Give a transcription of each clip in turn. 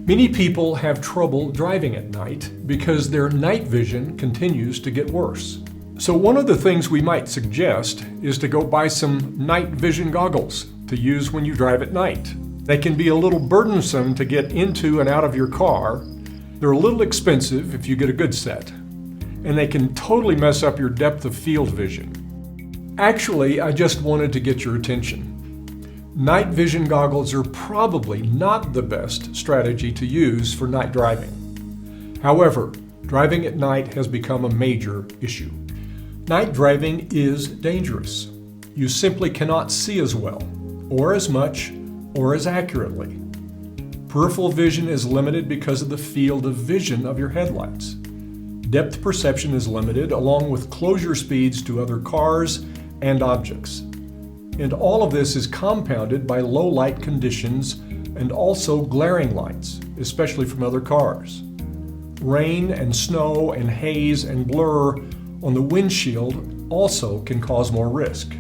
Many people have trouble driving at night because their night vision continues to get worse. So one of the things we might suggest is to go buy some night vision goggles to use when you drive at night. They can be a little burdensome to get into and out of your car. They're a little expensive if you get a good set, and they can totally mess up your depth of field vision. Actually, I just wanted to get your attention. Night vision goggles are probably not the best strategy to use for night driving. However, driving at night has become a major issue. Night driving is dangerous. You simply cannot see as well, or as much, or as accurately. Peripheral vision is limited because of the field of vision of your headlights. Depth perception is limited, along with closure speeds to other cars and objects. And all of this is compounded by low light conditions and also glaring lights, especially from other cars. Rain and snow and haze and blur on the windshield also can cause more risk.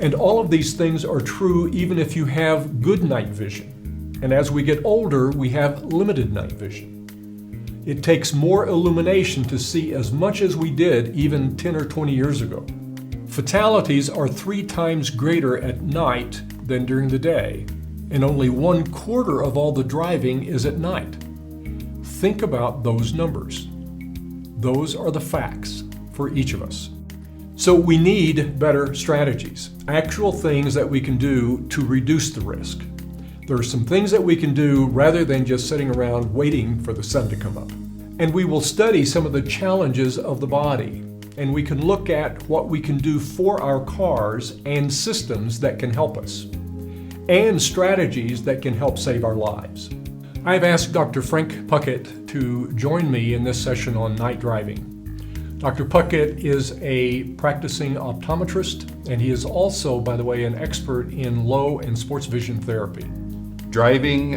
And all of these things are true even if you have good night vision. And as we get older, we have limited night vision. It takes more illumination to see as much as we did even 10 or 20 years ago. Fatalities are 3 times greater at night than during the day, and only 1/4 of all the driving is at night. Think about those numbers. Those are the facts for each of us. So we need better strategies, actual things that we can do to reduce the risk. There are some things that we can do rather than just sitting around waiting for the sun to come up. And we will study some of the challenges of the body, and we can look at what we can do for our cars and systems that can help us, and strategies that can help save our lives. I've asked Dr. Frank Puckett to join me in this session on night driving. Dr. Puckett is a practicing optometrist, and he is also, by the way, an expert in low and sports vision therapy. Driving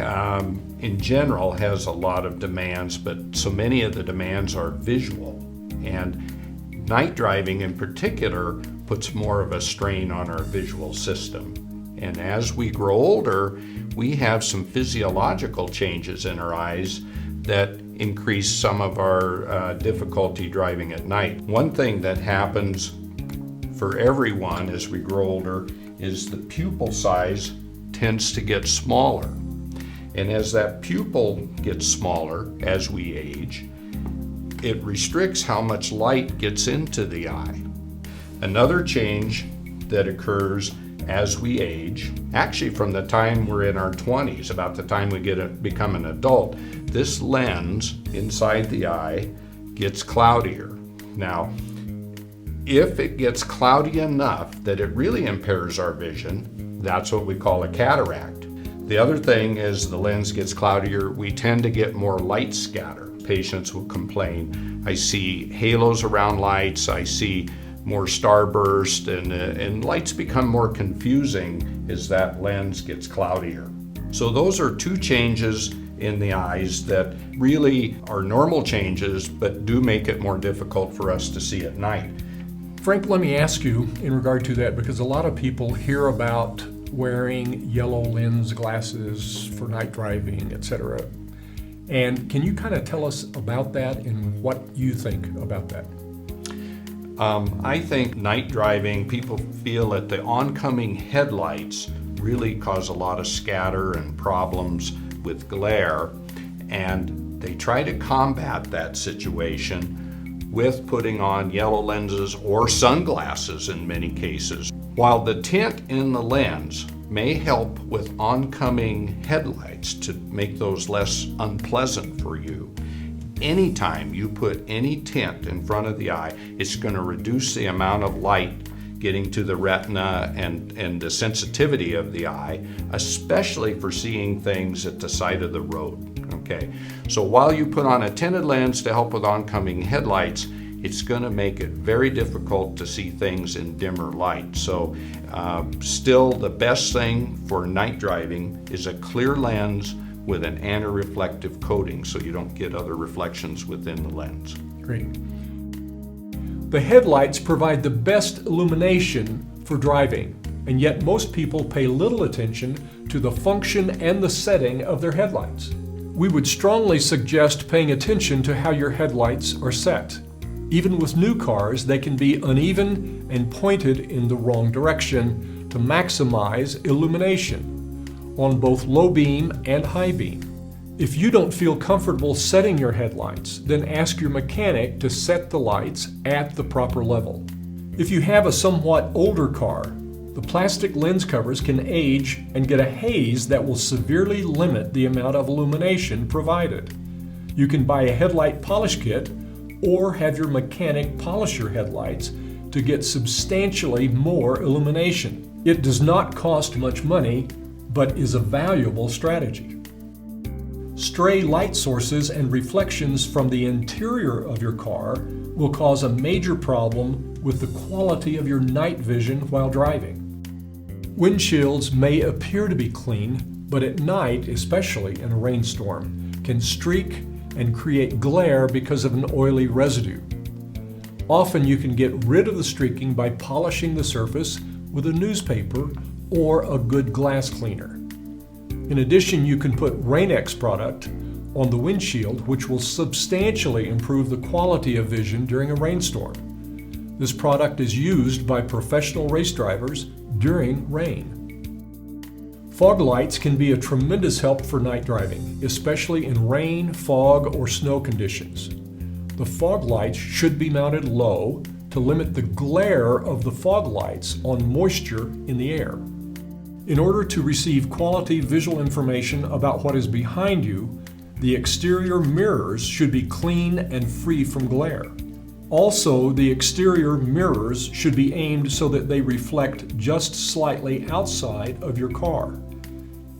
in general has a lot of demands, but so many of the demands are visual. And night driving in particular puts more of a strain on our visual system. And as we grow older, we have some physiological changes in our eyes that increase some of our difficulty driving at night. One thing that happens for everyone as we grow older is the pupil size tends to get smaller. And as that pupil gets smaller as we age, it restricts how much light gets into the eye. Another change that occurs as we age, actually from the time we're in our 20s, about the time we become an adult, this lens inside the eye gets cloudier. Now, if it gets cloudy enough that it really impairs our vision, that's what we call a cataract. The other thing is the lens gets cloudier, we tend to get more light scatter. Patients will complain, I see halos around lights, I see more starburst, and lights become more confusing as that lens gets cloudier. So those are 2 changes in the eyes that really are normal changes, but do make it more difficult for us to see at night. Frank, let me ask you in regard to that, because a lot of people hear about wearing yellow lens glasses for night driving, etc. And can you kind of tell us about that and what you think about that? I think night driving, people feel that the oncoming headlights really cause a lot of scatter and problems with glare, and they try to combat that situation with putting on yellow lenses or sunglasses in many cases. While the tint in the lens may help with oncoming headlights to make those less unpleasant for you, anytime you put any tint in front of the eye, it's going to reduce the amount of light getting to the retina and the sensitivity of the eye, especially for seeing things at the side of the road. Okay, so while you put on a tinted lens to help with oncoming headlights, it's going to make it very difficult to see things in dimmer light. So still the best thing for night driving is a clear lens with an anti-reflective coating so you don't get other reflections within the lens. Great. The headlights provide the best illumination for driving, and yet most people pay little attention to the function and the setting of their headlights. We would strongly suggest paying attention to how your headlights are set. Even with new cars, they can be uneven and pointed in the wrong direction to maximize illumination on both low beam and high beam. If you don't feel comfortable setting your headlights, then ask your mechanic to set the lights at the proper level. If you have a somewhat older car, the plastic lens covers can age and get a haze that will severely limit the amount of illumination provided. You can buy a headlight polish kit or have your mechanic polish your headlights to get substantially more illumination. It does not cost much money, but is a valuable strategy. Stray light sources and reflections from the interior of your car will cause a major problem with the quality of your night vision while driving. Windshields may appear to be clean, but at night, especially in a rainstorm, can streak and create glare because of an oily residue. Often you can get rid of the streaking by polishing the surface with a newspaper or a good glass cleaner. In addition, you can put Rain-X product on the windshield, which will substantially improve the quality of vision during a rainstorm. This product is used by professional race drivers during rain. Fog lights can be a tremendous help for night driving, especially in rain, fog, or snow conditions. The fog lights should be mounted low to limit the glare of the fog lights on moisture in the air. In order to receive quality visual information about what is behind you, the exterior mirrors should be clean and free from glare. Also, the exterior mirrors should be aimed so that they reflect just slightly outside of your car.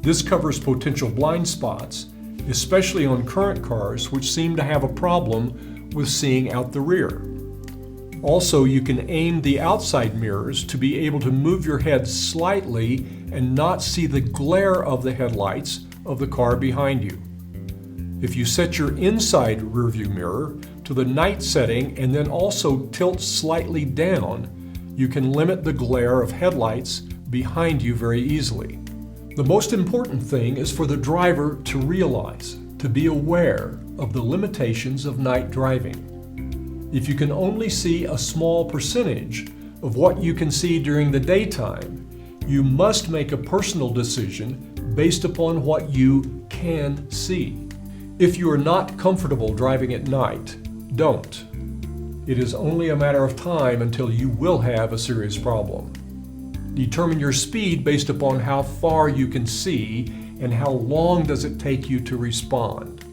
This covers potential blind spots, especially on current cars which seem to have a problem with seeing out the rear. Also, you can aim the outside mirrors to be able to move your head slightly and not see the glare of the headlights of the car behind you. If you set your inside rearview mirror to the night setting and then also tilt slightly down, you can limit the glare of headlights behind you very easily. The most important thing is for the driver to realize, to be aware of the limitations of night driving. If you can only see a small percentage of what you can see during the daytime, you must make a personal decision based upon what you can see. If you are not comfortable driving at night, don't. It is only a matter of time until you will have a serious problem. Determine your speed based upon how far you can see and how long does it take you to respond.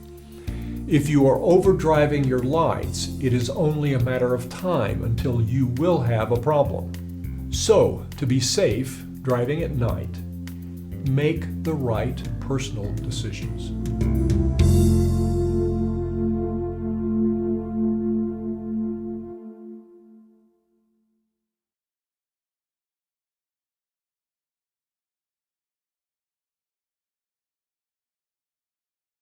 If you are overdriving your lights, it is only a matter of time until you will have a problem. So, to be safe driving at night, make the right personal decisions.